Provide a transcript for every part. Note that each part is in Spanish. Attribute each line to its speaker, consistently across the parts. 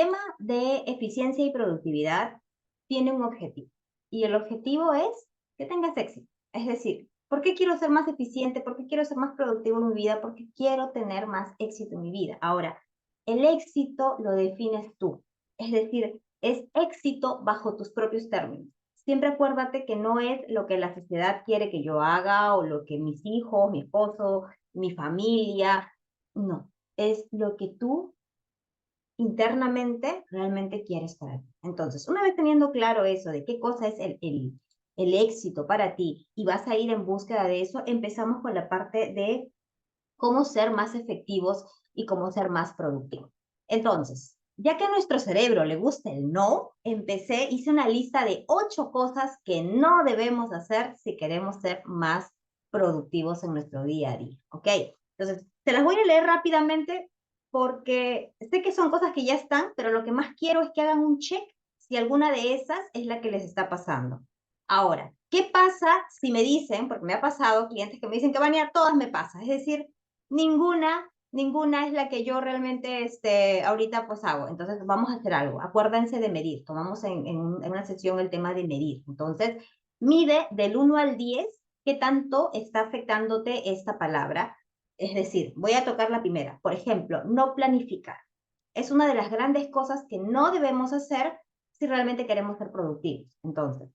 Speaker 1: tema de eficiencia y productividad tiene un objetivo. Y el objetivo es que tengas éxito. Es decir, ¿por qué quiero ser más eficiente? ¿Por qué quiero ser más productivo en mi vida? Porque quiero tener más éxito en mi vida. Ahora, el éxito lo defines tú. Es decir, es éxito bajo tus propios términos. Siempre acuérdate que no es lo que la sociedad quiere que yo haga o lo que mis hijos, mi esposo, mi familia. No, es lo que tú internamente realmente quieres para ti. Entonces, una vez teniendo claro eso de qué cosa es el éxito para ti y vas a ir en búsqueda de eso, empezamos con la parte de cómo ser más efectivos y cómo ser más productivos. Entonces, ya que a nuestro cerebro le gusta el no, hice una lista de 8 cosas que no debemos hacer si queremos ser más productivos en nuestro día a día, ¿ok? Entonces, te las voy a leer rápidamente porque sé que son cosas que ya están, pero lo que más quiero es que hagan un check si alguna de esas es la que les está pasando. Ahora, ¿qué pasa si me dicen, porque me ha pasado clientes que me dicen que Vania, todas me pasa, es decir, ninguna es la que yo realmente ahorita pues hago. Entonces vamos a hacer algo. Acuérdense de medir. Tomamos en una sesión el tema de medir. Entonces, mide del 1 al 10 qué tanto está afectándote esta palabra. Es decir, voy a tocar la primera. Por ejemplo, no planificar. Es una de las grandes cosas que no debemos hacer si realmente queremos ser productivos. Entonces,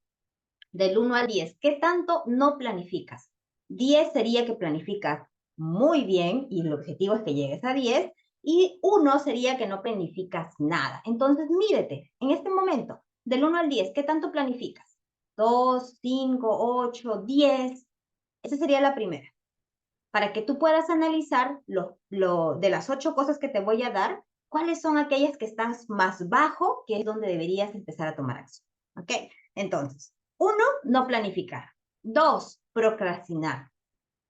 Speaker 1: del 1 al 10, ¿qué tanto no planificas? 10 sería que planificas muy bien y el objetivo es que llegues a 10 y 1 sería que no planificas nada. Entonces, mídete en este momento, del 1 al 10, ¿qué tanto planificas? 2, 5, 8, 10. Esa sería la primera. Para que tú puedas analizar de las 8 cosas que te voy a dar, cuáles son aquellas que están más bajo, que es donde deberías empezar a tomar acción. ¿Ok? Entonces, 1, no planificar. 2, procrastinar.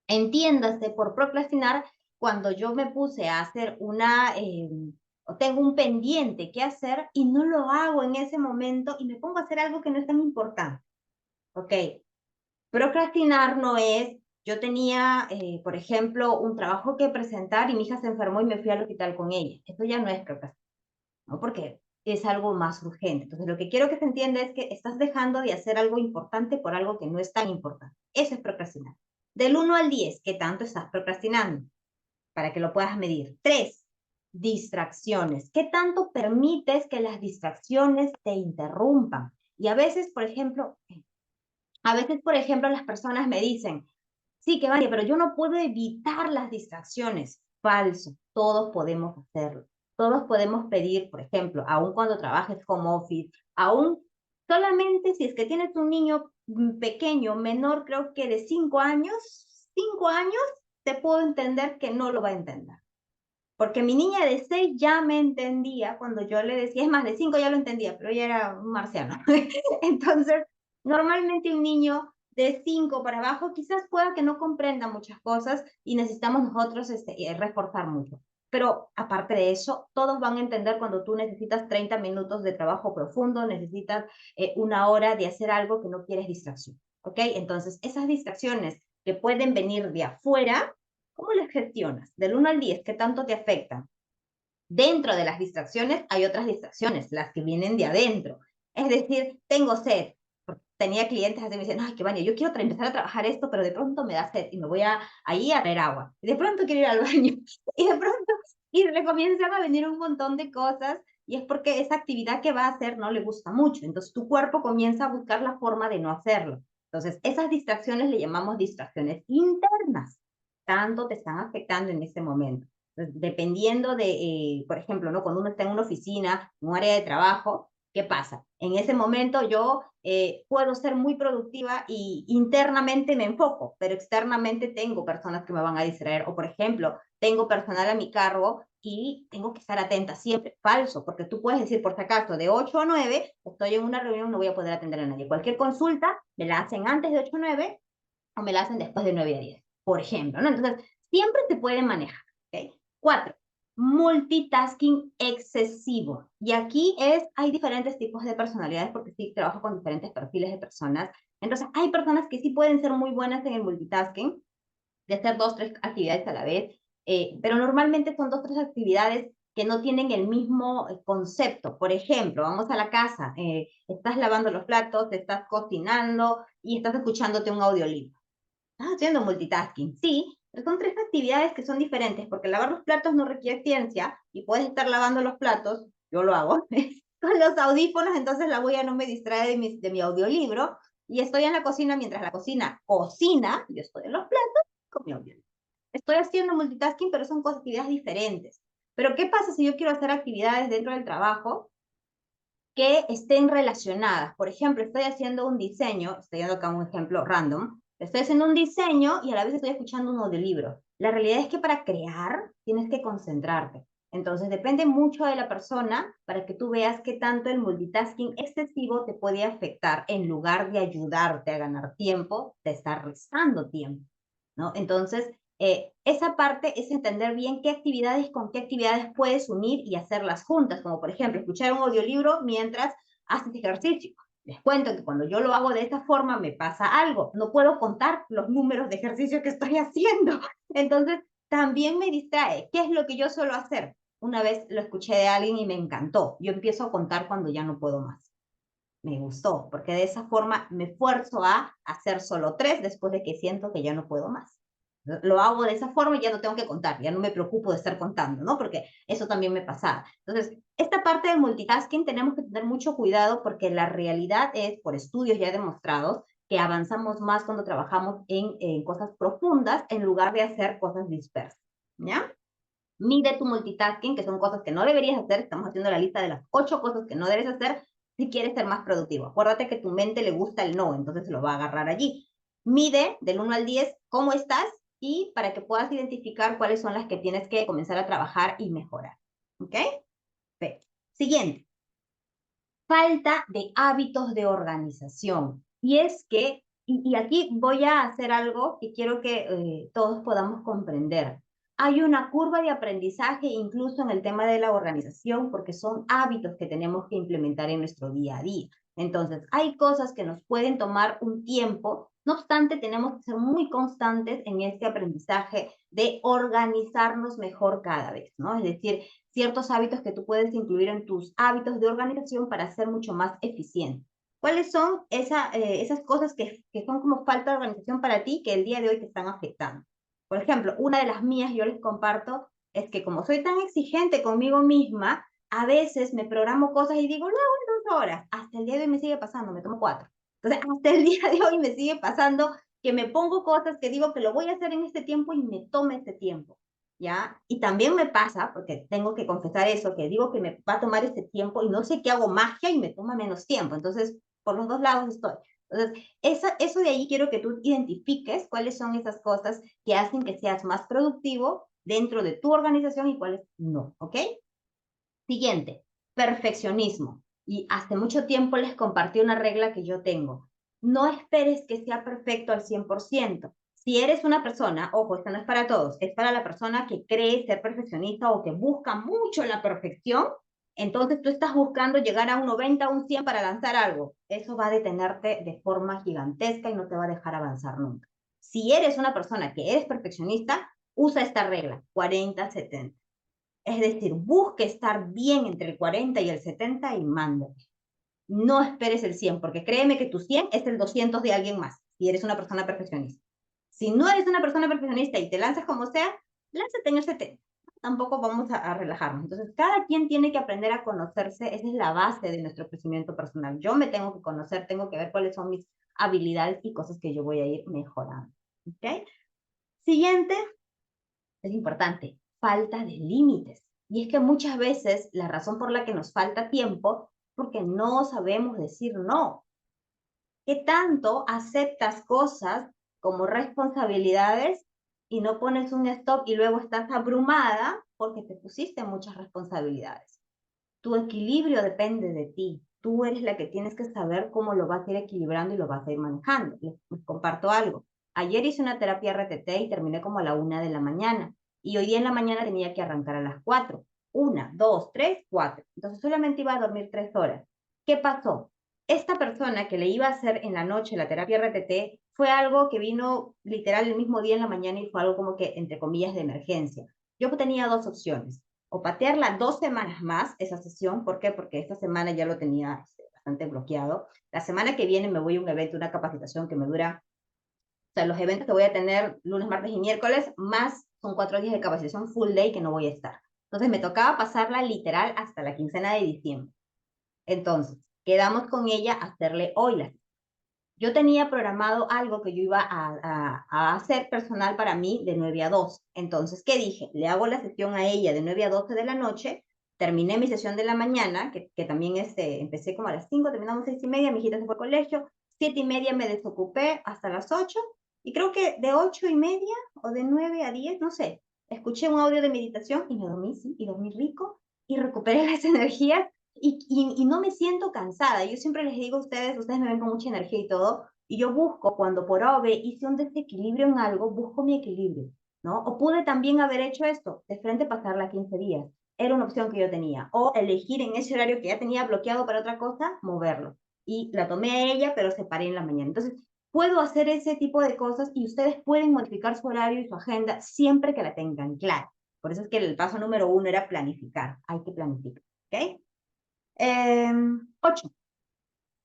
Speaker 1: Entiéndase por procrastinar cuando yo me puse a hacer o tengo un pendiente que hacer y no lo hago en ese momento y me pongo a hacer algo que no es tan importante. ¿Ok? Procrastinar no es, yo tenía, por ejemplo, un trabajo que presentar y mi hija se enfermó y me fui al hospital con ella. Esto ya no es procrastinar, ¿no? Porque es algo más urgente. Entonces, lo que quiero que se entienda es que estás dejando de hacer algo importante por algo que no es tan importante. Eso es procrastinar. Del 1 al 10, ¿qué tanto estás procrastinando? Para que lo puedas medir. 3, distracciones. ¿Qué tanto permites que las distracciones te interrumpan? Y a veces, por ejemplo, las personas me dicen, sí, que vaya, pero yo no puedo evitar las distracciones. Falso, todos podemos hacerlo. Todos podemos pedir, por ejemplo, aun cuando trabajes home office, aún solamente si es que tienes un niño pequeño, menor, creo que de 5 años, te puedo entender que no lo va a entender. Porque mi niña de 6 ya me entendía cuando yo le decía, es más, de 5 ya lo entendía, pero ella era un marciano. Entonces, normalmente un niño de 5 para abajo quizás pueda que no comprenda muchas cosas y necesitamos nosotros reforzar mucho. Pero aparte de eso, todos van a entender cuando tú necesitas 30 minutos de trabajo profundo, necesitas 1 hora de hacer algo que no quieres distracción. ¿Ok? Entonces, esas distracciones que pueden venir de afuera, ¿cómo las gestionas? Del 1 al 10, ¿qué tanto te afectan? Dentro de las distracciones hay otras distracciones, las que vienen de adentro. Es decir, tengo sed. Tenía clientes así, me dicen, ay, que Vania, yo quiero empezar a trabajar esto, pero de pronto me da sed y me voy ahí a traer agua. Y de pronto quiero ir al baño. Y de pronto, y le comienzan a venir un montón de cosas y es porque esa actividad que va a hacer no le gusta mucho. Entonces tu cuerpo comienza a buscar la forma de no hacerlo. Entonces esas distracciones le llamamos distracciones internas. Tanto te están afectando en este momento. Entonces, dependiendo por ejemplo, ¿no? Cuando uno está en una oficina, en un área de trabajo, ¿qué pasa? En ese momento yo puedo ser muy productiva y internamente me enfoco, pero externamente tengo personas que me van a distraer. O, por ejemplo, tengo personal a mi cargo y tengo que estar atenta siempre. Falso, porque tú puedes decir, por si acaso, de 8 a 9, estoy en una reunión, no voy a poder atender a nadie. Cualquier consulta me la hacen antes de 8 a 9 o me la hacen después de 9 a 10, por ejemplo, ¿no? Entonces, siempre se puede manejar, ¿ok? 4, multitasking excesivo. Y aquí hay diferentes tipos de personalidades porque sí trabajo con diferentes perfiles de personas. Entonces, hay personas que sí pueden ser muy buenas en el multitasking, de hacer 2, 3 actividades a la vez, pero normalmente son 2, 3 actividades que no tienen el mismo concepto. Por ejemplo, vamos a la casa, estás lavando los platos, te estás cocinando y estás escuchándote un audiolibro. Estás haciendo multitasking, sí, pero son tres actividades que son diferentes, porque lavar los platos no requiere ciencia y puedes estar lavando los platos, yo lo hago, con los audífonos, entonces la huella no me distrae de mi audiolibro, y estoy en la cocina mientras la cocina cocina, yo estoy en los platos con mi audiolibro. Estoy haciendo multitasking, pero son actividades diferentes. Pero ¿qué pasa si yo quiero hacer actividades dentro del trabajo que estén relacionadas? Por ejemplo, estoy haciendo un diseño, estoy dando acá un ejemplo random, estoy haciendo un diseño y a la vez estoy escuchando un audiolibro. La realidad es que para crear tienes que concentrarte. Entonces depende mucho de la persona para que tú veas qué tanto el multitasking excesivo te puede afectar. En lugar de ayudarte a ganar tiempo, te está restando tiempo, ¿no? Entonces, esa parte es entender bien qué actividades con qué actividades puedes unir y hacerlas juntas, como por ejemplo escuchar un audiolibro mientras haces ejercicio. Les cuento que cuando yo lo hago de esta forma me pasa algo, no puedo contar los números de ejercicio que estoy haciendo, entonces también me distrae. ¿Qué es lo que yo suelo hacer? Una vez lo escuché de alguien y me encantó, yo empiezo a contar cuando ya no puedo más. Me gustó, porque de esa forma me esfuerzo a hacer solo 3 después de que siento que ya no puedo más. Lo hago de esa forma y ya no tengo que contar, ya no me preocupo de estar contando, ¿no? Porque eso también me pasaba. Entonces, esta parte del multitasking tenemos que tener mucho cuidado porque la realidad es, por estudios ya demostrados, que avanzamos más cuando trabajamos en cosas profundas en lugar de hacer cosas dispersas, ¿ya? Mide tu multitasking, que son cosas que no deberías hacer. Estamos haciendo la lista de las 8 cosas que no debes hacer si quieres ser más productivo. Acuérdate que tu mente le gusta el no, entonces se lo va a agarrar allí. Mide del 1 al 10 cómo estás y para que puedas identificar cuáles son las que tienes que comenzar a trabajar y mejorar. ¿Ok? Perfecto. Siguiente. Falta de hábitos de organización. Y es que, y aquí voy a hacer algo que quiero que todos podamos comprender. Hay una curva de aprendizaje incluso en el tema de la organización porque son hábitos que tenemos que implementar en nuestro día a día. Entonces, hay cosas que nos pueden tomar un tiempo, no obstante, tenemos que ser muy constantes en este aprendizaje de organizarnos mejor cada vez, ¿no? Es decir, ciertos hábitos que tú puedes incluir en tus hábitos de organización para ser mucho más eficiente. ¿Cuáles son esas cosas que son como falta de organización para ti que el día de hoy te están afectando? Por ejemplo, una de las mías, yo les comparto, es que como soy tan exigente conmigo misma, a veces me programo cosas y digo, lo hago en 2 horas. Hasta el día de hoy me sigue pasando, me tomo 4. Entonces, hasta el día de hoy me sigue pasando que me pongo cosas que digo que lo voy a hacer en este tiempo y me tome este tiempo. ¿Ya? Y también me pasa, porque tengo que confesar eso, que digo que me va a tomar este tiempo y no sé qué hago magia y me toma menos tiempo. Entonces, por los dos lados estoy. Entonces, eso de ahí quiero que tú identifiques cuáles son esas cosas que hacen que seas más productivo dentro de tu organización y cuáles no, ¿ok? Siguiente, perfeccionismo. Y hace mucho tiempo les compartí una regla que yo tengo. No esperes que sea perfecto al 100%. Si eres una persona, ojo, esto no es para todos, es para la persona que cree ser perfeccionista o que busca mucho la perfección, entonces tú estás buscando llegar a un 90, un 100 para lanzar algo. Eso va a detenerte de forma gigantesca y no te va a dejar avanzar nunca. Si eres una persona que eres perfeccionista, usa esta regla, 40-70. Es decir, busque estar bien entre el 40 y el 70 y mándate. No esperes el 100, porque créeme que tu 100 es el 200 de alguien más, si eres una persona perfeccionista. Si no eres una persona perfeccionista y te lanzas como sea, lánzate en el 70. Tampoco vamos a relajarnos. Entonces, cada quien tiene que aprender a conocerse. Esa es la base de nuestro crecimiento personal. Yo me tengo que conocer, tengo que ver cuáles son mis habilidades y cosas que yo voy a ir mejorando. ¿Okay? Siguiente, es importante, falta de límites. Y es que muchas veces la razón por la que nos falta tiempo es porque no sabemos decir no. ¿Qué tanto aceptas cosas como responsabilidades y no pones un stop y luego estás abrumada porque te pusiste muchas responsabilidades? Tu equilibrio depende de ti. Tú eres la que tienes que saber cómo lo vas a ir equilibrando y lo vas a ir manejando. Les comparto algo. Ayer hice una terapia RTT y terminé como a la 1 de la mañana. Y hoy día en la mañana tenía que arrancar a las 4. 1, 2, 3, 4. Entonces solamente iba a dormir 3 horas. ¿Qué pasó? Esta persona que le iba a hacer en la noche la terapia RTT fue algo que vino literal el mismo día en la mañana y fue algo como que, entre comillas, de emergencia. Yo tenía 2 opciones. o patearla 2 semanas más, esa sesión. ¿Por qué? Porque esta semana ya lo tenía bastante bloqueado. La semana que viene me voy a un evento, una capacitación que me dura, o sea, los eventos que voy a tener lunes, martes y miércoles, más son 4 días de capacitación full day que no voy a estar. Entonces me tocaba pasarla literal hasta la quincena de diciembre. Entonces, quedamos con ella a hacerle hoy la. Yo tenía programado algo que yo iba a hacer personal para mí de 9 a 2. Entonces, ¿qué dije? Le hago la sesión a ella de 9 a 12 de la noche, terminé mi sesión de la mañana, que también empecé como a las 5, terminamos 6:30, mi hijita se fue al colegio, 7:30 me desocupé hasta las 8, y creo que de 8:30 o de 9 a 10, no sé, escuché un audio de meditación y me dormí, sí, y dormí rico, y recuperé las energías y no me siento cansada. Yo siempre les digo a ustedes me ven con mucha energía y todo, y yo busco, cuando por OVE hice un desequilibrio en algo, busco mi equilibrio, ¿no? O pude también haber hecho esto, de frente pasarla 15 días. Era una opción que yo tenía. O elegir en ese horario que ya tenía bloqueado para otra cosa, moverlo. Y la tomé a ella, pero separé en la mañana. Entonces, puedo hacer ese tipo de cosas y ustedes pueden modificar su horario y su agenda siempre que la tengan clara. Por eso es que el paso número 1 era planificar. Hay que planificar, ¿ok? 8.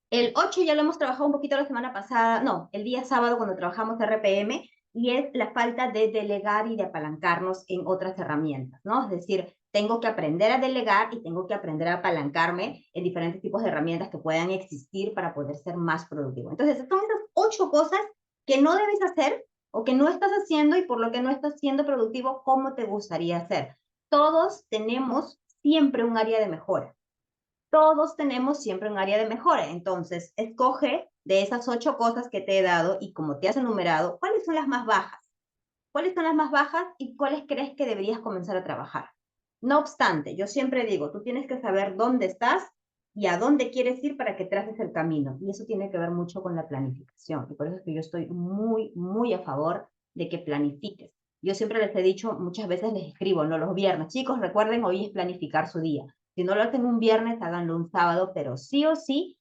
Speaker 1: El 8 ya lo hemos trabajado un poquito la semana pasada, no, el día sábado cuando trabajamos RPM, y es la falta de delegar y de apalancarnos en otras herramientas, ¿no? Es decir, tengo que aprender a delegar y tengo que aprender a apalancarme en diferentes tipos de herramientas que puedan existir para poder ser más productivo. Entonces, son esas 8 cosas que no debes hacer o que no estás haciendo y por lo que no estás siendo productivo como te gustaría hacer. Todos tenemos siempre un área de mejora. Todos tenemos siempre un área de mejora. Entonces, escoge de esas 8 cosas que te he dado y como te has enumerado, ¿cuáles son las más bajas? ¿Cuáles son las más bajas y cuáles crees que deberías comenzar a trabajar? No obstante, yo siempre digo, tú tienes que saber dónde estás y a dónde quieres ir para que traces el camino. Y eso tiene que ver mucho con la planificación. Y por eso es que yo estoy muy, muy a favor de que planifiques. Yo siempre les he dicho, muchas veces les escribo, no los viernes, chicos, recuerden, hoy es planificar su día. Si no lo hacen un viernes, háganlo un sábado, pero sí o sí,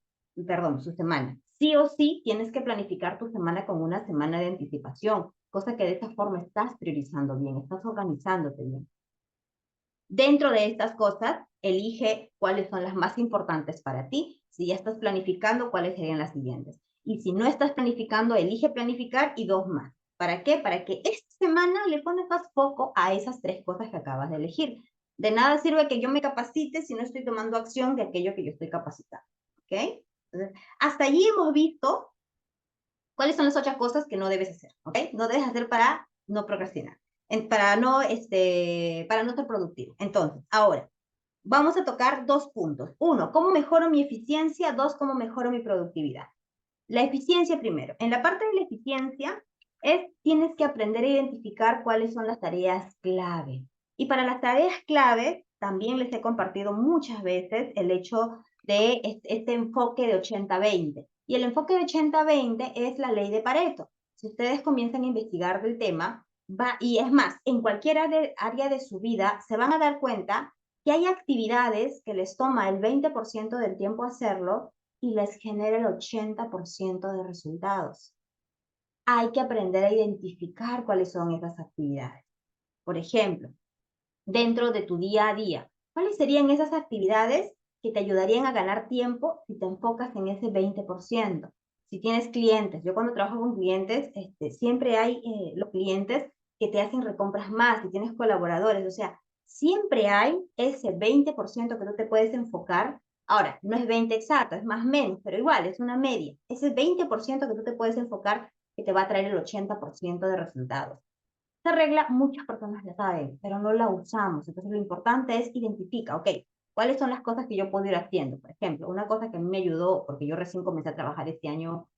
Speaker 1: perdón, su semana. Sí o sí tienes que planificar tu semana con una semana de anticipación, cosa que de esta forma estás priorizando bien, estás organizándote bien. Dentro de estas cosas, elige cuáles son las más importantes para ti. Si ya estás planificando, cuáles serían las siguientes. Y si no estás planificando, elige planificar y 2 más. ¿Para qué? Para que esta semana le pones más foco a esas 3 cosas que acabas de elegir. De nada sirve que yo me capacite si no estoy tomando acción de aquello que yo estoy capacitando. ¿Ok? Entonces, hasta allí hemos visto cuáles son las 8 cosas que no debes hacer. ¿Ok? No debes hacer para no procrastinar, para no ser productivo. Entonces, ahora, vamos a tocar 2 puntos. 1, ¿cómo mejoro mi eficiencia? 2, ¿cómo mejoro mi productividad? La eficiencia primero. En la parte de la eficiencia, tienes que aprender a identificar cuáles son las tareas clave. Y para las tareas clave, también les he compartido muchas veces el hecho de este enfoque de 80-20. Y el enfoque de 80-20 es la ley de Pareto. Si ustedes comienzan a investigar del tema, y es más, en cualquier área de su vida, se van a dar cuenta que hay actividades que les toma el 20% del tiempo hacerlo y les genera el 80% de resultados. Hay que aprender a identificar cuáles son esas actividades. Por ejemplo, dentro de tu día a día, ¿cuáles serían esas actividades que te ayudarían a ganar tiempo si te enfocas en ese 20%? Si tienes clientes, yo cuando trabajo con clientes, siempre hay los clientes que te hacen recompras más, si tienes colaboradores, o sea, siempre hay ese 20% que tú te puedes enfocar. Ahora, no es 20 exacto, es más o menos, pero igual, es una media. Ese 20% que tú te puedes enfocar que te va a traer el 80% de resultados. Esta regla muchas personas la saben, pero no la usamos. Entonces lo importante es identificar, ok, ¿cuáles son las cosas que yo puedo ir haciendo? Por ejemplo, una cosa que a mí me ayudó, porque yo recién comencé a trabajar este año,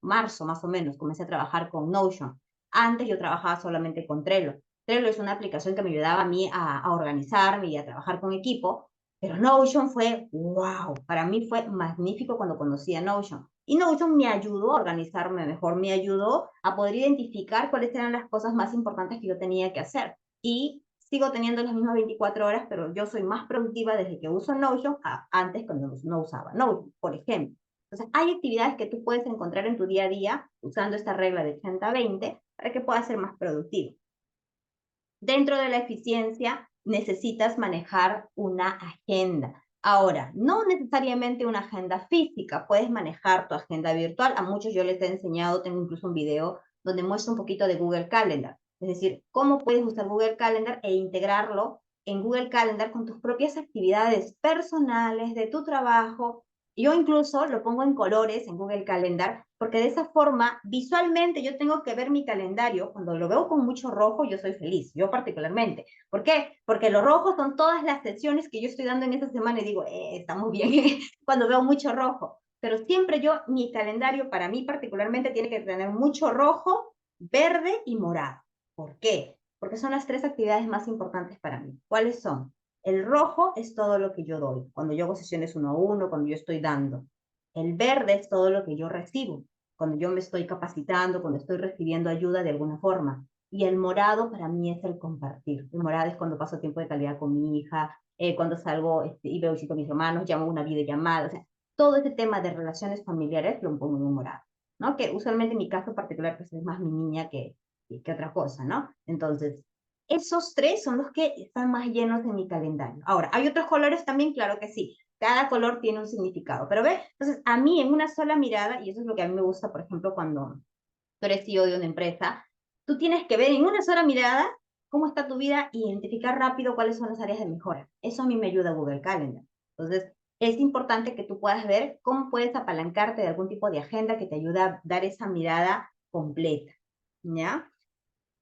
Speaker 1: marzo más o menos, comencé a trabajar con Notion. Antes yo trabajaba solamente con Trello. Trello es una aplicación que me ayudaba a mí a organizarme y a trabajar con equipo, pero Notion fue, wow, para mí fue magnífico cuando conocí a Notion. Y Notion me ayudó a organizarme mejor, me ayudó a poder identificar cuáles eran las cosas más importantes que yo tenía que hacer. Y sigo teniendo las mismas 24 horas, pero yo soy más productiva desde que uso Notion antes cuando no usaba Notion, por ejemplo. Entonces, hay actividades que tú puedes encontrar en tu día a día usando esta regla de 80-20 para que puedas ser más productivo. Dentro de la eficiencia necesitas manejar una agenda. Ahora, no necesariamente una agenda física, puedes manejar tu agenda virtual. A muchos yo les he enseñado, tengo incluso un video donde muestro un poquito de Google Calendar. Es decir, cómo puedes usar Google Calendar e integrarlo en Google Calendar con tus propias actividades personales, de tu trabajo. Yo incluso lo pongo en colores en Google Calendar, porque de esa forma, visualmente, yo tengo que ver mi calendario. Cuando lo veo con mucho rojo, yo soy feliz, yo particularmente. ¿Por qué? Porque los rojos son todas las sesiones que yo estoy dando en esa semana y digo, estamos bien, cuando veo mucho rojo. Pero siempre yo, mi calendario para mí particularmente tiene que tener mucho rojo, verde y morado. ¿Por qué? Porque son las tres actividades más importantes para mí. ¿Cuáles son? El rojo es todo lo que yo doy, cuando yo hago sesiones 1-a-1, cuando yo estoy dando. El verde es todo lo que yo recibo, cuando yo me estoy capacitando, cuando estoy recibiendo ayuda de alguna forma. Y el morado para mí es el compartir. El morado es cuando paso tiempo de calidad con mi hija, cuando salgo y veo visito a mis hermanos, llamo una videollamada. O sea, todo ese tema de relaciones familiares lo pongo en un morado, ¿no? Que usualmente en mi caso particular pues es más mi niña que otra cosa, ¿no? Entonces, esos tres son los que están más llenos en mi calendario. Ahora, ¿hay otros colores también? Claro que sí. Cada color tiene un significado. Pero ve, entonces a mí en una sola mirada, y eso es lo que a mí me gusta, por ejemplo, cuando tú eres CEO de una empresa, tú tienes que ver en una sola mirada cómo está tu vida e identificar rápido cuáles son las áreas de mejora. Eso a mí me ayuda a Google Calendar. Entonces, es importante que tú puedas ver cómo puedes apalancarte de algún tipo de agenda que te ayude a dar esa mirada completa. ¿Ya?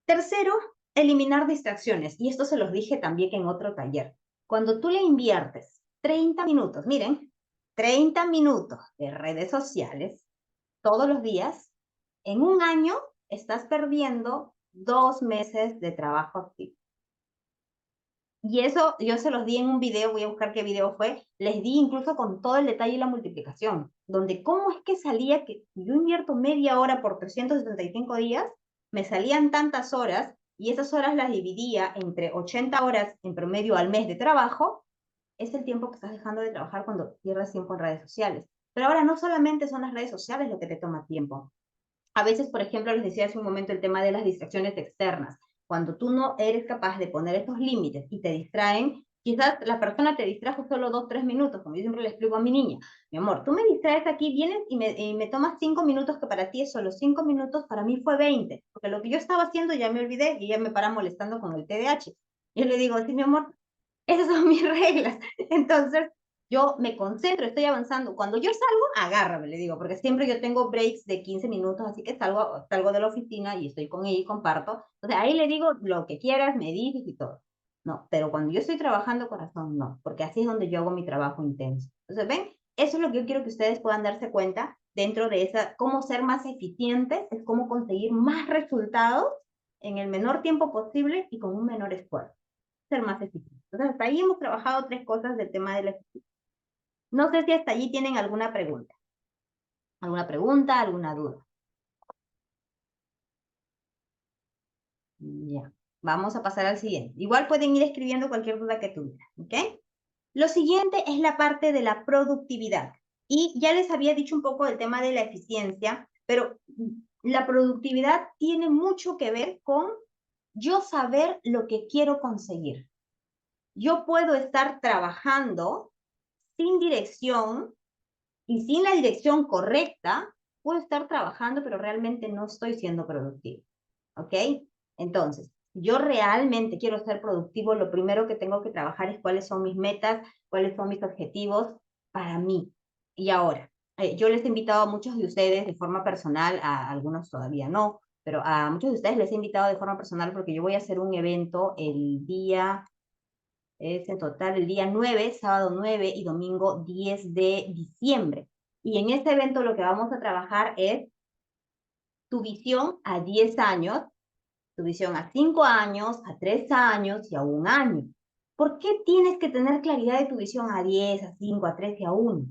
Speaker 1: Tercero, eliminar distracciones. Y esto se los dije también en otro taller. Cuando tú le inviertes 30 minutos, miren, 30 minutos de redes sociales todos los días, en un año estás perdiendo 2 meses de trabajo activo. Y eso yo se los di en un video, voy a buscar qué video fue, les di incluso con todo el detalle y la multiplicación, donde cómo es que salía que yo invierto media hora por 365 días, me salían tantas horas y esas horas las dividía entre 80 horas en promedio al mes de trabajo, es el tiempo que estás dejando de trabajar cuando pierdes tiempo en redes sociales. Pero ahora no solamente son las redes sociales lo que te toma tiempo, a veces, por ejemplo, les decía hace un momento el tema de las distracciones externas. Cuando tú no eres capaz de poner estos límites y te distraen, quizás la persona te distrajo solo 2, 3 minutos, como yo siempre le explico a mi niña. Mi amor, tú me distraes aquí, vienes y me tomas 5 minutos, que para ti es solo 5 minutos, para mí fue 20, porque lo que yo estaba haciendo ya me olvidé y ya me para molestando con el TDAH. Yo le digo, sí, mi amor, esas son mis reglas. Entonces, yo me concentro, estoy avanzando. Cuando yo salgo, agárrame, le digo, porque siempre yo tengo breaks de 15 minutos, así que salgo de la oficina y estoy con ella y comparto. Entonces, ahí le digo lo que quieras, me dices y todo. No, pero cuando yo estoy trabajando, corazón, no, porque así es donde yo hago mi trabajo intenso. Entonces, ven, eso es lo que yo quiero que ustedes puedan darse cuenta dentro de esa, cómo ser más eficientes, es cómo conseguir más resultados en el menor tiempo posible y con un menor esfuerzo, ser más eficiente. Entonces, hasta ahí hemos trabajado tres cosas del tema de la eficiencia. No sé si hasta allí tienen alguna pregunta, alguna duda. Ya, vamos a pasar al siguiente. Igual pueden ir escribiendo cualquier duda que tuvieran, ¿ok? Lo siguiente es la parte de la productividad. Y ya les había dicho un poco del tema de la eficiencia, pero la productividad tiene mucho que ver con yo saber lo que quiero conseguir. Yo puedo estar trabajando sin dirección y sin la dirección correcta, puedo estar trabajando, pero realmente no estoy siendo productivo. ¿Ok? Entonces, yo realmente quiero ser productivo, lo primero que tengo que trabajar es cuáles son mis metas, cuáles son mis objetivos para mí. Y ahora, yo les he invitado a muchos de ustedes de forma personal, a algunos todavía no, pero a muchos de ustedes les he invitado de forma personal porque yo voy a hacer un evento el día es en total el día 9, sábado 9 y domingo 10 de diciembre. Y en este evento lo que vamos a trabajar es tu visión a 10 años, tu visión a 5 años, a 3 años y a 1 año. ¿Por qué tienes que tener claridad de tu visión a 10, a 5, a 3 y a 1?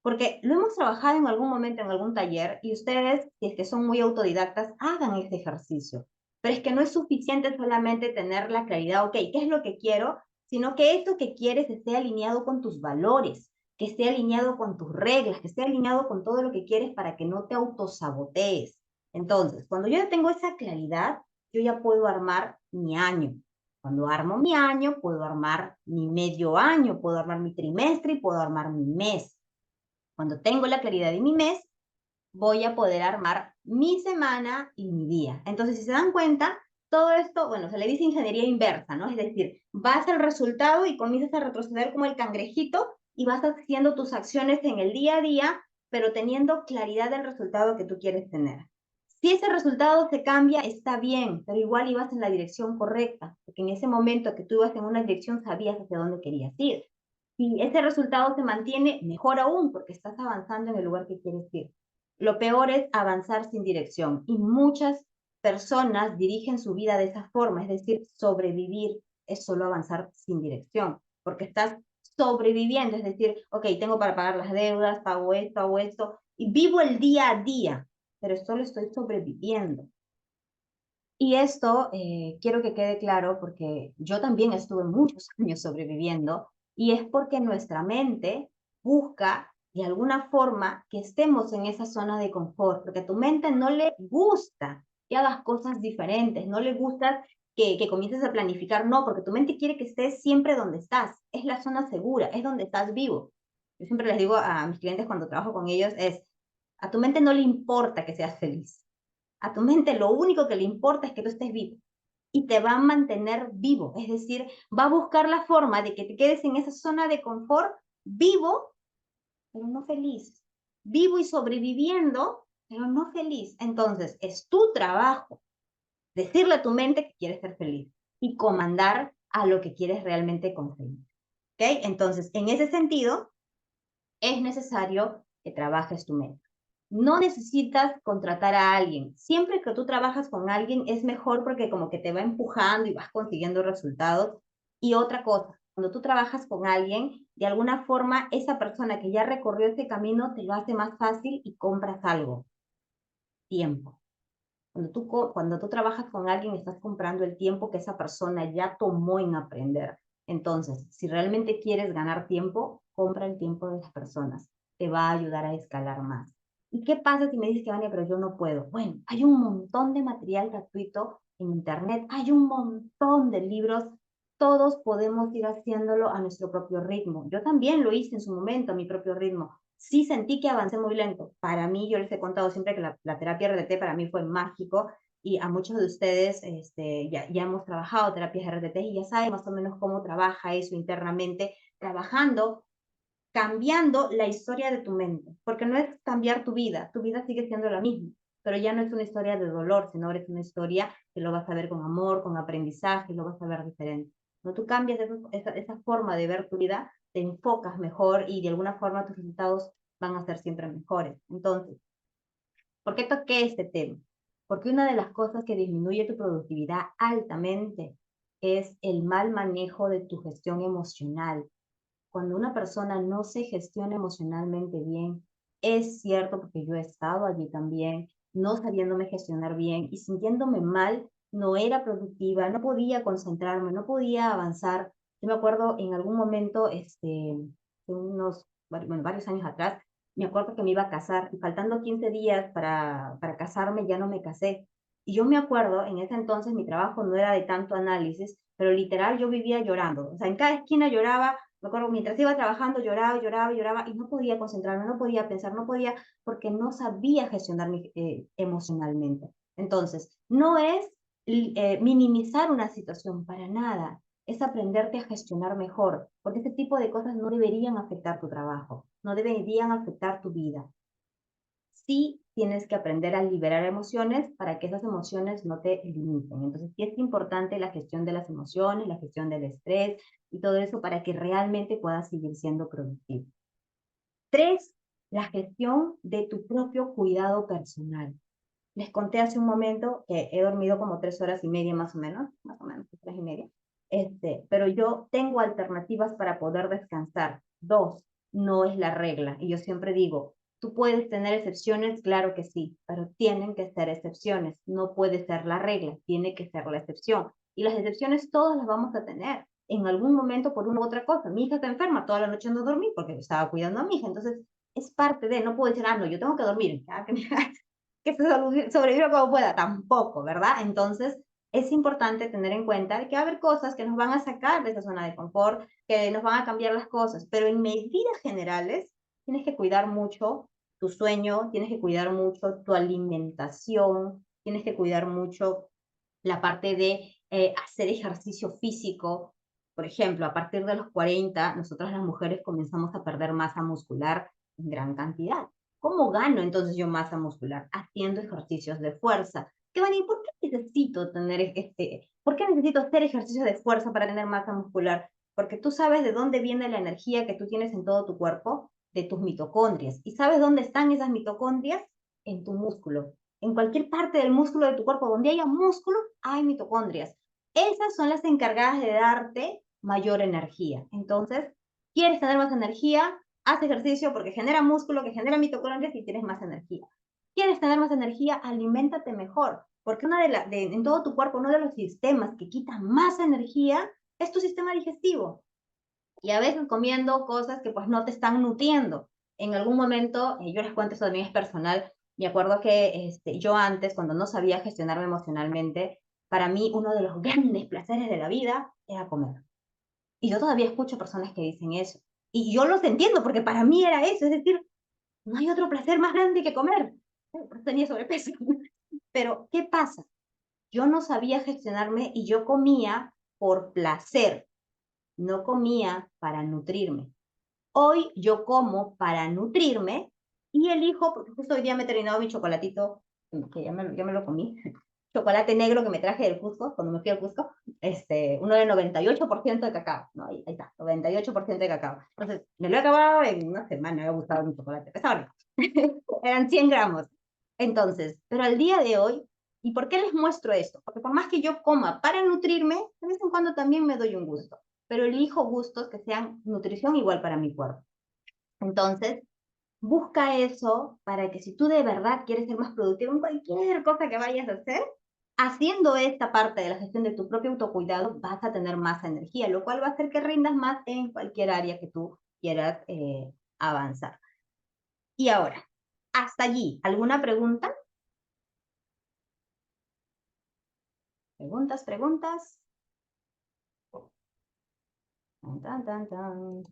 Speaker 1: Porque lo hemos trabajado en algún momento en algún taller y ustedes, si es que son muy autodidactas, hagan este ejercicio. Pero es que no es suficiente solamente tener la claridad, ok, ¿qué es lo que quiero? Sino que esto que quieres esté alineado con tus valores, que esté alineado con tus reglas, que esté alineado con todo lo que quieres para que no te autosabotees. Entonces, cuando yo ya tengo esa claridad, yo ya puedo armar mi año, Cuando armo mi año, puedo armar mi medio año, puedo armar mi trimestre y puedo armar mi mes. Cuando tengo la claridad de mi mes, voy a poder armar mi semana y mi día. Entonces, si se dan cuenta, todo esto, bueno, se le dice ingeniería inversa, ¿no? Es decir, vas al resultado y comienzas a retroceder como el cangrejito y vas haciendo tus acciones en el día a día, pero teniendo claridad del resultado que tú quieres tener. Si ese resultado se cambia, está bien, pero igual ibas en la dirección correcta, porque en ese momento que tú ibas en una dirección sabías hacia dónde querías ir. Si ese resultado se mantiene, mejor aún, porque estás avanzando en el lugar que quieres ir. Lo peor es avanzar sin dirección y muchas personas dirigen su vida de esa forma, es decir, sobrevivir es solo avanzar sin dirección, porque estás sobreviviendo, es decir, ok, tengo para pagar las deudas, hago esto, y vivo el día a día, pero solo estoy sobreviviendo. Y esto quiero que quede claro porque yo también estuve muchos años sobreviviendo y es porque nuestra mente busca de alguna forma que estemos en esa zona de confort, porque a tu mente no le gusta que hagas cosas diferentes, no le gusta que comiences a planificar, no, porque tu mente quiere que estés siempre donde estás, es la zona segura, es donde estás vivo. Yo siempre les digo a mis clientes cuando trabajo con ellos es, a tu mente no le importa que seas feliz. A tu mente lo único que le importa es que tú estés vivo y te va a mantener vivo, es decir, va a buscar la forma de que te quedes en esa zona de confort vivo, pero no feliz, vivo y sobreviviendo, pero no feliz. Entonces, es tu trabajo decirle a tu mente que quieres ser feliz y comandar a lo que quieres realmente conseguir. ¿Ok? Entonces, en ese sentido, es necesario que trabajes tu mente. No necesitas contratar a alguien. Siempre que tú trabajas con alguien es mejor porque como que te va empujando y vas consiguiendo resultados. Y otra cosa, cuando tú trabajas con alguien, de alguna forma esa persona que ya recorrió ese camino te lo hace más fácil y compras algo. Tiempo. Cuando tú trabajas con alguien, estás comprando el tiempo que esa persona ya tomó en aprender. Entonces, si realmente quieres ganar tiempo, compra el tiempo de las personas. Te va a ayudar a escalar más. ¿Y qué pasa si me dices que, Vania, pero yo no puedo? Bueno, hay un montón de material gratuito en Internet, hay un montón de libros. Todos podemos ir haciéndolo a nuestro propio ritmo. Yo también lo hice en su momento a mi propio ritmo. Sí sentí que avancé muy lento. Para mí, yo les he contado siempre que la terapia RDT para mí fue mágico y a muchos de ustedes ya hemos trabajado terapias RDT y ya saben más o menos cómo trabaja eso internamente, trabajando, cambiando la historia de tu mente, porque no es cambiar tu vida sigue siendo la misma, pero ya no es una historia de dolor, sino es una historia que lo vas a ver con amor, con aprendizaje, lo vas a ver diferente. Cuando tú cambias esa forma de ver tu vida, te enfocas mejor y de alguna forma tus resultados van a ser siempre mejores. Entonces, ¿por qué toqué este tema? Porque una de las cosas que disminuye tu productividad altamente es el mal manejo de tu gestión emocional. Cuando una persona no se gestiona emocionalmente bien, es cierto, porque yo he estado allí también, no sabiéndome gestionar bien y sintiéndome mal, no era productiva, no podía concentrarme, no podía avanzar. Yo me acuerdo en algún momento, varios años atrás, me acuerdo que me iba a casar y faltando 15 días para casarme ya no me casé. Y yo me acuerdo, en ese entonces mi trabajo no era de tanto análisis, pero literal yo vivía llorando. O sea, en cada esquina lloraba, me acuerdo, mientras iba trabajando lloraba, lloraba, lloraba y no podía concentrarme, no podía pensar, no podía, porque no sabía gestionarme emocionalmente. Entonces, no es minimizar una situación para nada, es aprenderte a gestionar mejor, porque este tipo de cosas no deberían afectar tu trabajo, no deberían afectar tu vida. Sí tienes que aprender a liberar emociones para que esas emociones no te limiten. Entonces, sí es importante la gestión de las emociones, la gestión del estrés y todo eso para que realmente puedas seguir siendo productivo. 3, la gestión de tu propio cuidado personal. Les conté hace un momento que he dormido como 3 horas y media más o menos 3 y media. Pero yo tengo alternativas para poder descansar. 2, no es la regla. Y yo siempre digo, tú puedes tener excepciones, claro que sí, pero tienen que ser excepciones. No puede ser la regla, tiene que ser la excepción. Y las excepciones todas las vamos a tener en algún momento por una u otra cosa. Mi hija está enferma, toda la noche no dormí porque estaba cuidando a mi hija. Entonces, es parte de, no puedo decir, no, yo tengo que dormir, que sobreviva como pueda, tampoco, ¿verdad? Entonces, es importante tener en cuenta que va a haber cosas que nos van a sacar de esa zona de confort, que nos van a cambiar las cosas, pero en medidas generales tienes que cuidar mucho tu sueño, tienes que cuidar mucho tu alimentación, tienes que cuidar mucho la parte de hacer ejercicio físico. Por ejemplo, a partir de los 40, nosotras las mujeres comenzamos a perder masa muscular en gran cantidad. ¿Cómo gano entonces yo masa muscular? Haciendo ejercicios de fuerza. ¿Qué van a ir? ¿Por qué necesito por qué necesito hacer ejercicios de fuerza para tener masa muscular? Porque tú sabes de dónde viene la energía que tú tienes en todo tu cuerpo, de tus mitocondrias. ¿Y sabes dónde están esas mitocondrias? En tu músculo. En cualquier parte del músculo de tu cuerpo donde haya músculo, hay mitocondrias. Esas son las encargadas de darte mayor energía. Entonces, ¿quieres tener más energía? Haz ejercicio porque genera músculo, que genera mitocondrias y tienes más energía. ¿Quieres tener más energía? Aliméntate mejor, porque en todo tu cuerpo uno de los sistemas que quita más energía es tu sistema digestivo. Y a veces comiendo cosas que pues no te están nutriendo. En algún momento, yo les cuento, eso también es personal, me acuerdo que yo antes, cuando no sabía gestionarme emocionalmente, para mí uno de los grandes placeres de la vida era comer. Y yo todavía escucho personas que dicen eso. Y yo los entiendo, porque para mí era eso, es decir, no hay otro placer más grande que comer. Tenía sobrepeso. Pero, ¿qué pasa? Yo no sabía gestionarme y yo comía por placer, no comía para nutrirme. Hoy yo como para nutrirme y elijo, porque justo hoy día me he terminado mi chocolatito, que ya me lo comí, chocolate negro que me traje del Cusco, cuando me fui al Cusco, uno de 98% de cacao, ¿no? Ahí está, 98% de cacao. Entonces, me lo he acabado en una semana, me ha gustado mi chocolate, pesado. Eran 100 gramos. Entonces, pero al día de hoy, ¿y por qué les muestro esto? Porque por más que yo coma para nutrirme, de vez en cuando también me doy un gusto, pero elijo gustos que sean nutrición igual para mi cuerpo. Entonces, busca eso para que si tú de verdad quieres ser más productivo en cualquier cosa que vayas a hacer, haciendo esta parte de la gestión de tu propio autocuidado, vas a tener más energía, lo cual va a hacer que rindas más en cualquier área que tú quieras avanzar. Y ahora, hasta allí, ¿alguna pregunta? ¿Preguntas, preguntas? Tan, tan, tan, tan.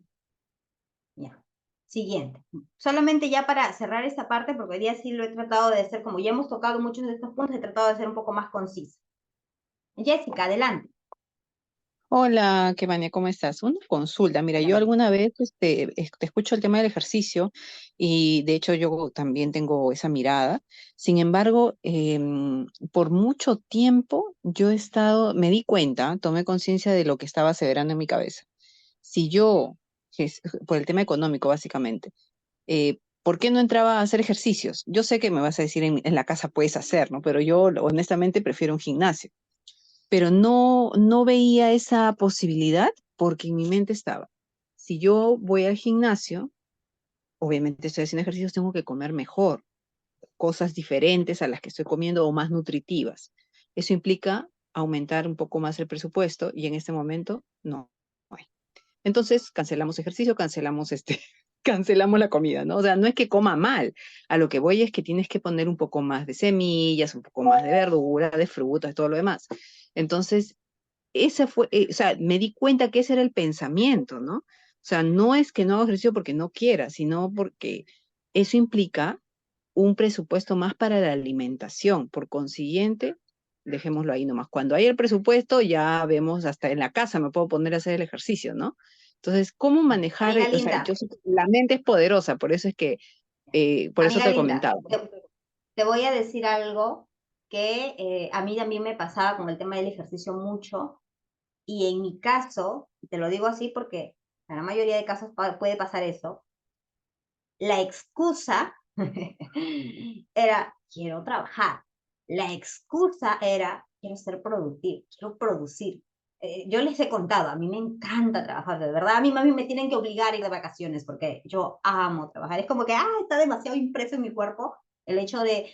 Speaker 1: Ya. Siguiente. Solamente ya para cerrar esta parte, porque hoy día sí lo he tratado de hacer, como ya hemos tocado muchos de estos puntos, he tratado de ser un poco más concisa. Jessica, adelante.
Speaker 2: Hola, Kevania, ¿cómo estás? Una consulta. Mira, yo
Speaker 1: Dígame.
Speaker 2: alguna vez te escucho el tema del ejercicio y de hecho yo también tengo esa mirada. Sin embargo, por mucho tiempo yo he estado, me di cuenta, tomé conciencia de lo que estaba aseverando en mi cabeza. Si yo, por el tema económico básicamente, ¿por qué no entraba a hacer ejercicios? Yo sé que me vas a decir en la casa puedes hacer, ¿no? Pero yo honestamente prefiero un gimnasio, pero no veía esa posibilidad porque en mi mente estaba, si yo voy al gimnasio, obviamente estoy haciendo ejercicios, tengo que comer mejor, cosas diferentes a las que estoy comiendo o más nutritivas. Eso implica aumentar un poco más el presupuesto y en este momento no hay. Entonces cancelamos ejercicio, cancelamos cancelamos la comida, ¿no? O sea, no es que coma mal, a lo que voy es que tienes que poner un poco más de semillas, un poco más de verdura, de frutas, todo lo demás. Entonces, esa fue, o sea, me di cuenta que ese era el pensamiento, ¿no? O sea, no es que no haga ejercicio porque no quiera, sino porque eso implica un presupuesto más para la alimentación. Por consiguiente, dejémoslo ahí nomás. Cuando hay el presupuesto, ya vemos, hasta en la casa me puedo poner a hacer el ejercicio, ¿no? Entonces, ¿cómo manejar?
Speaker 1: Amiga
Speaker 2: O sea,
Speaker 1: linda,
Speaker 2: la mente es poderosa, por eso es que, por eso
Speaker 1: amiga
Speaker 2: te
Speaker 1: linda,
Speaker 2: comentaba.
Speaker 1: te voy a decir algo que a mí también me pasaba con el tema del ejercicio mucho, y en mi caso, te lo digo así porque en la mayoría de casos puede pasar eso, la excusa era, quiero trabajar. La excusa era, quiero ser productivo, quiero producir. Yo les he contado, a mí me encanta trabajar, de verdad, a mí mami me tienen que obligar a ir de vacaciones porque yo amo trabajar. Es como que, está demasiado impreso en mi cuerpo el hecho de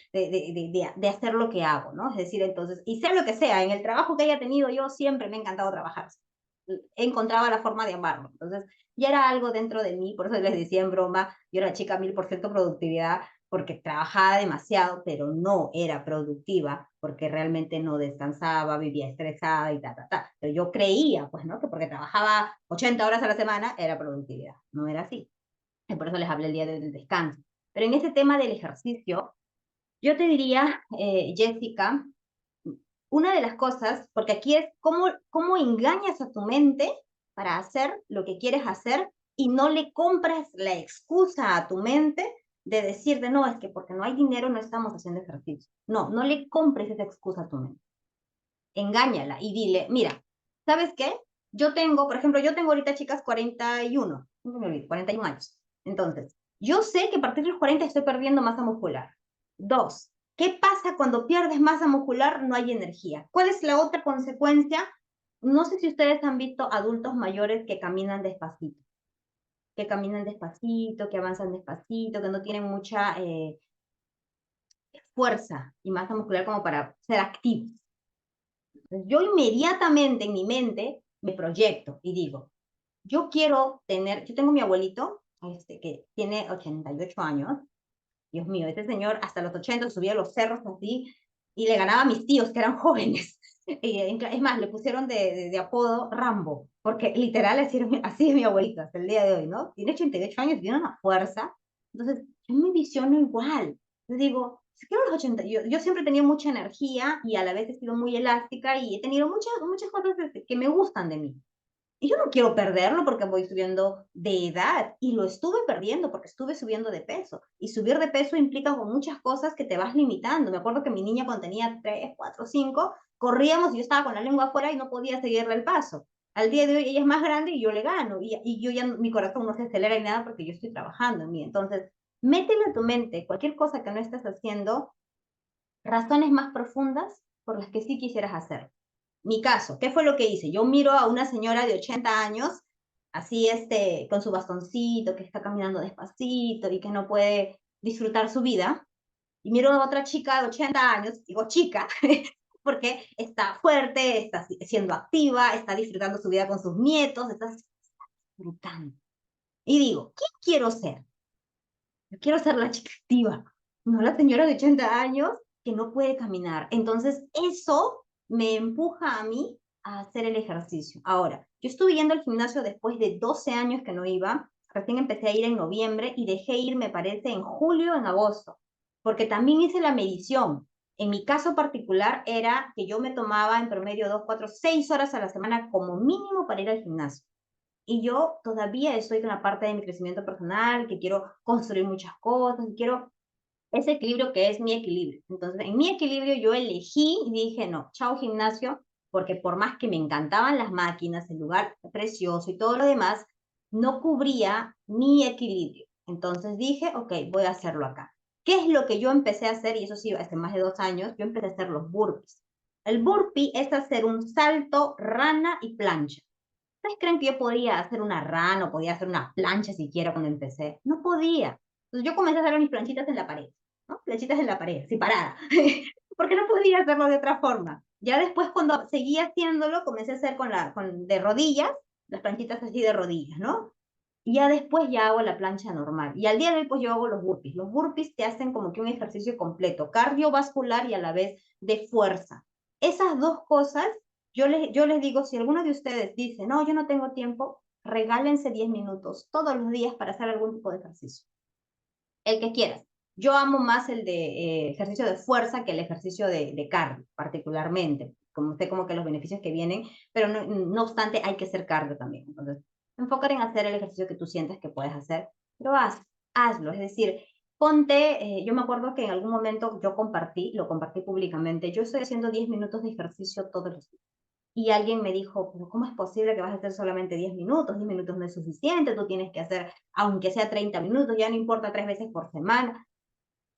Speaker 1: hacer lo que hago, ¿no? Es decir, entonces, y sea lo que sea, en el trabajo que haya tenido yo siempre me ha encantado trabajar. Encontraba la forma de amarlo. Entonces, ya era algo dentro de mí, por eso les decía en broma, yo era chica 1000% productividad, porque trabajaba demasiado, pero no era productiva, porque realmente no descansaba, vivía estresada y ta. Pero yo creía, pues, ¿no? Que porque trabajaba 80 horas a la semana era productividad. No era así. Y por eso les hablé el día del descanso. Pero en ese tema del ejercicio, yo te diría, Jessica, una de las cosas, porque aquí es cómo engañas a tu mente para hacer lo que quieres hacer y no le compras la excusa a tu mente de decirte, no, es que porque no hay dinero no estamos haciendo ejercicio. No, no le compres esa excusa a tu mente. Engáñala y dile, mira, ¿sabes qué? Yo tengo, por ejemplo, yo tengo ahorita, chicas, 41, no me olvido, 41 años. Entonces, yo sé que a partir de los 40 estoy perdiendo masa muscular. Dos, ¿qué pasa cuando pierdes masa muscular? No hay energía. ¿Cuál es la otra consecuencia? No sé si ustedes han visto adultos mayores que caminan despacito, que avanzan despacito, que no tienen mucha fuerza y masa muscular como para ser activos. Yo inmediatamente en mi mente me proyecto y digo, yo quiero tener, yo tengo mi abuelito, que tiene 88 años. Dios mío, este señor hasta los 80 subía los cerros así y le ganaba a mis tíos que eran jóvenes. Es más, le pusieron de apodo Rambo, porque literal así es mi abuelito hasta el día de hoy, ¿no? Tiene 88 años y tiene una fuerza. Entonces, yo me visiono igual. Yo digo, si quiero los 80, yo siempre he tenido mucha energía y a la vez he sido muy elástica y he tenido muchas cosas que me gustan de mí. Y yo no quiero perderlo porque voy subiendo de edad y lo estuve perdiendo porque estuve subiendo de peso. Y subir de peso implica con muchas cosas que te vas limitando. Me acuerdo que mi niña cuando tenía 3, 4, 5, corríamos y yo estaba con la lengua afuera y no podía seguirle el paso. Al día de hoy ella es más grande y yo le gano. Y yo ya, mi corazón no se acelera ni nada porque yo estoy trabajando en mí. Entonces, métele a tu mente cualquier cosa que no estés haciendo, razones más profundas por las que sí quisieras hacer. Mi caso, ¿qué fue lo que hice? Yo miro a una señora de 80 años, así con su bastoncito, que está caminando despacito y que no puede disfrutar su vida. Y miro a otra chica de 80 años, digo chica, porque está fuerte, está siendo activa, está disfrutando su vida con sus nietos, está disfrutando. Y digo, ¿quién quiero ser? Yo quiero ser la chica activa, no la señora de 80 años que no puede caminar. Entonces, eso me empuja a mí a hacer el ejercicio. Ahora, yo estuve yendo al gimnasio después de 12 años que no iba. Recién empecé a ir en noviembre y dejé ir, me parece, en julio o en agosto, porque también hice la medición. En mi caso particular era que yo me tomaba en promedio 2, 4, 6 horas a la semana como mínimo para ir al gimnasio. Y yo todavía estoy con la parte de mi crecimiento personal, que quiero construir muchas cosas, quiero ese equilibrio que es mi equilibrio. Entonces, en mi equilibrio yo elegí y dije, no, chao gimnasio, porque por más que me encantaban las máquinas, el lugar precioso y todo lo demás, no cubría mi equilibrio. Entonces dije, ok, voy a hacerlo acá. ¿Qué es lo que yo empecé a hacer? Y eso sí, hace más de 2 años, yo empecé a hacer los burpees. El burpee es hacer un salto, rana y plancha. ¿Ustedes creen que yo podía hacer una rana o podía hacer una plancha siquiera cuando empecé? No podía. Entonces yo comencé a hacer mis planchitas en la pared, ¿no? Planchitas en la pared, así parada, porque no podía hacerlo de otra forma. Ya después cuando seguía haciéndolo, comencé a hacer de rodillas, las planchitas así de rodillas, ¿no? Y ya después ya hago la plancha normal. Y al día de hoy pues yo hago los burpees. Los burpees te hacen como que un ejercicio completo, cardiovascular y a la vez de fuerza. Esas dos cosas yo les digo, si alguno de ustedes dice, no, yo no tengo tiempo, regálense 10 minutos todos los días para hacer algún tipo de ejercicio. El que quieras. Yo amo más el de ejercicio de fuerza que el ejercicio de cardio, particularmente. Como sé como que los beneficios que vienen, pero no obstante hay que hacer cardio también. Entonces, enfocar en hacer el ejercicio que tú sientes que puedes hacer, pero hazlo. Es decir, ponte, yo me acuerdo que en algún momento lo compartí públicamente, yo estoy haciendo 10 minutos de ejercicio todos los días. Y alguien me dijo, pero ¿cómo es posible que vas a hacer solamente 10 minutos? 10 minutos no es suficiente, tú tienes que hacer, aunque sea 30 minutos, ya no importa 3 veces por semana.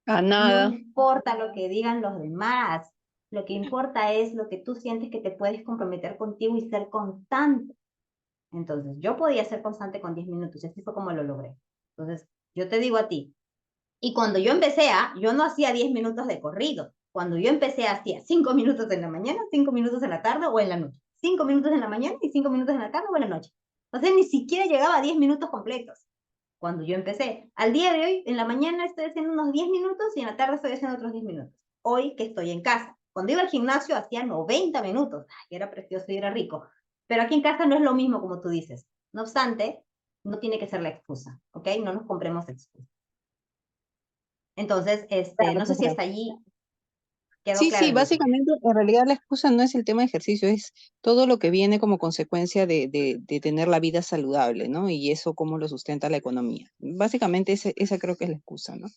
Speaker 2: A
Speaker 1: No
Speaker 2: nada.
Speaker 1: importa lo que digan los demás, lo que importa es lo que tú sientes que te puedes comprometer contigo y ser constante. Entonces, yo podía ser constante con 10 minutos y así fue como lo logré. Entonces, yo te digo a ti, y cuando yo empecé yo no hacía 10 minutos de corrido. Cuando yo empecé hacía 5 minutos en la mañana, 5 minutos en la tarde o en la noche. 5 minutos en la mañana y 5 minutos en la tarde o en la noche. O sea, ni siquiera llegaba a 10 minutos completos. cuando yo empecé. Al día de hoy, en la mañana estoy haciendo unos 10 minutos y en la tarde estoy haciendo otros 10 minutos. Hoy que estoy en casa. Cuando iba al gimnasio hacía 90 minutos. Ay, era precioso y era rico. Pero aquí en casa no es lo mismo como tú dices. No obstante, no tiene que ser la excusa, ¿ok? No nos compremos excusas. Entonces,
Speaker 2: Claro,
Speaker 1: no sé si
Speaker 2: claro.
Speaker 1: hasta allí quedó
Speaker 2: Sí,
Speaker 1: claro
Speaker 2: sí,
Speaker 1: el detalle.
Speaker 2: básicamente en realidad la excusa no es el tema de ejercicio, es todo lo que viene como consecuencia de tener la vida saludable, ¿no? Y eso cómo lo sustenta la economía. Básicamente esa creo que es la excusa, ¿no?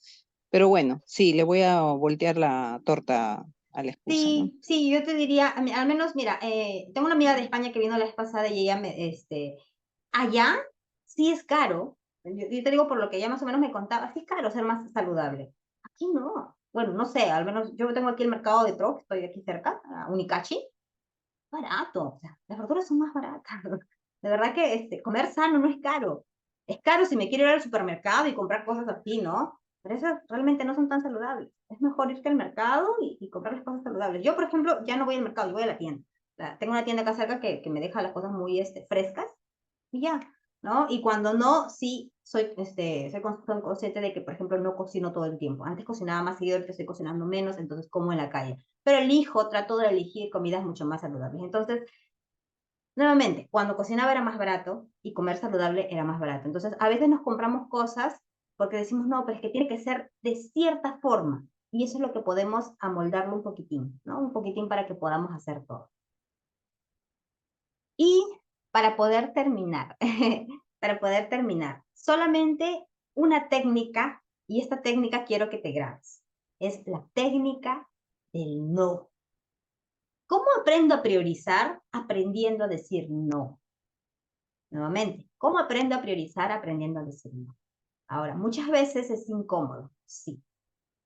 Speaker 2: Pero bueno, sí, le voy a voltear la torta a la excusa, ¿no?
Speaker 1: Sí, sí, yo te diría, al menos, mira, tengo una amiga de España que vino la vez pasada y ella allá sí es caro. Yo te digo por lo que ella más o menos me contaba, sí es caro ser más saludable. Aquí no. Bueno, no sé, al menos yo tengo aquí el mercado de Tro, que estoy aquí cerca, a Unicachi, barato, o sea, las verduras son más baratas. De verdad que comer sano no es caro. Es caro si me quiero ir al supermercado y comprar cosas así, ¿no? Pero esas realmente no son tan saludables. Es mejor irte al mercado y comprar las cosas saludables. Yo, por ejemplo, ya no voy al mercado, yo voy a la tienda. Tengo una tienda acá cerca que me deja las cosas muy frescas y ya, ¿no? Y cuando no, sí, soy consciente de que, por ejemplo, no cocino todo el tiempo. Antes cocinaba más seguido, ahorita estoy cocinando menos, entonces como en la calle. Pero trato de elegir comidas mucho más saludables. Entonces, nuevamente, cuando cocinaba era más barato y comer saludable era más barato. Entonces, a veces nos compramos cosas porque decimos, no, pero es que tiene que ser de cierta forma. Y eso es lo que podemos amoldarlo un poquitín, ¿no? Un poquitín para que podamos hacer todo. Y para poder terminar, para poder terminar, solamente una técnica, y esta técnica quiero que te grabes, es la técnica del no. ¿Cómo aprendo a priorizar? Aprendiendo a decir no. Nuevamente, ¿cómo aprendo a priorizar? Aprendiendo a decir no. Ahora, muchas veces es incómodo, sí,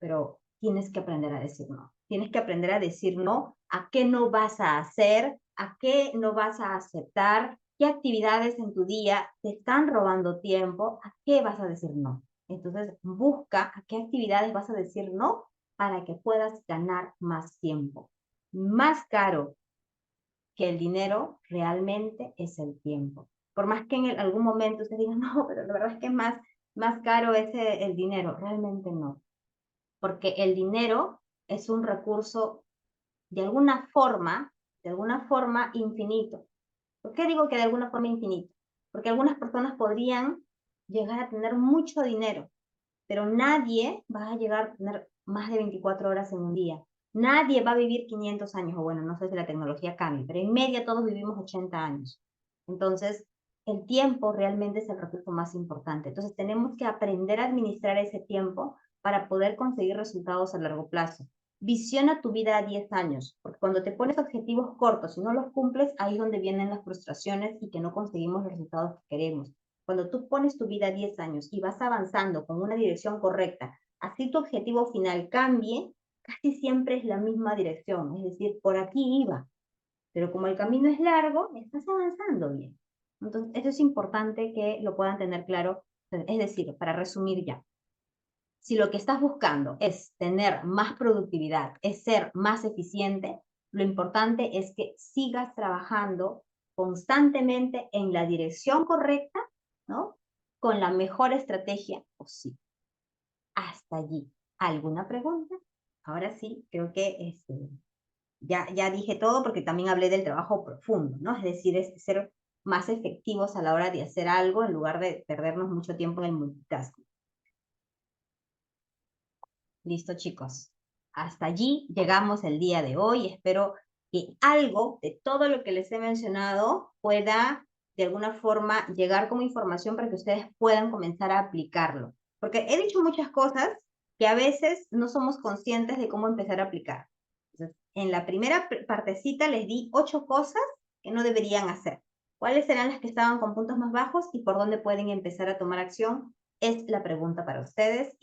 Speaker 1: pero tienes que aprender a decir no. Tienes que aprender a decir no a qué no vas a hacer, a qué no vas a aceptar, qué actividades en tu día te están robando tiempo, a qué vas a decir no. Entonces, busca a qué actividades vas a decir no para que puedas ganar más tiempo. Más caro que el dinero realmente es el tiempo. Por más que en algún momento usted diga, no, pero la verdad es que más caro es el dinero, realmente no, porque el dinero es un recurso de alguna forma infinito. ¿Por qué digo que de alguna forma infinito? Porque algunas personas podrían llegar a tener mucho dinero, pero nadie va a llegar a tener más de 24 horas en un día. Nadie va a vivir 500 años, o bueno, no sé si la tecnología cambia, pero en media todos vivimos 80 años. Entonces, el tiempo realmente es el recurso más importante. Entonces, tenemos que aprender a administrar ese tiempo para poder conseguir resultados a largo plazo. Visiona tu vida a 10 años, porque cuando te pones objetivos cortos y no los cumples, ahí es donde vienen las frustraciones y que no conseguimos los resultados que queremos. Cuando tú pones tu vida a 10 años y vas avanzando con una dirección correcta, así tu objetivo final cambie, casi siempre es la misma dirección, es decir, por aquí iba, pero como el camino es largo, estás avanzando bien. Entonces, eso es importante que lo puedan tener claro, es decir, para resumir ya, si lo que estás buscando es tener más productividad, es ser más eficiente, lo importante es que sigas trabajando constantemente en la dirección correcta, ¿no? Con la mejor estrategia posible. Hasta allí. ¿Alguna pregunta? Ahora sí, creo que ya dije todo porque también hablé del trabajo profundo, ¿no? Es decir, es ser más efectivos a la hora de hacer algo en lugar de perdernos mucho tiempo en el multitasking. Listo, chicos. Hasta allí llegamos el día de hoy. Espero que algo de todo lo que les he mencionado pueda de alguna forma llegar como información para que ustedes puedan comenzar a aplicarlo. Porque he dicho muchas cosas que a veces no somos conscientes de cómo empezar a aplicar. Entonces, en la primera partecita les di 8 cosas que no deberían hacer. ¿Cuáles serán las que estaban con puntos más bajos y por dónde pueden empezar a tomar acción? Es la pregunta para ustedes.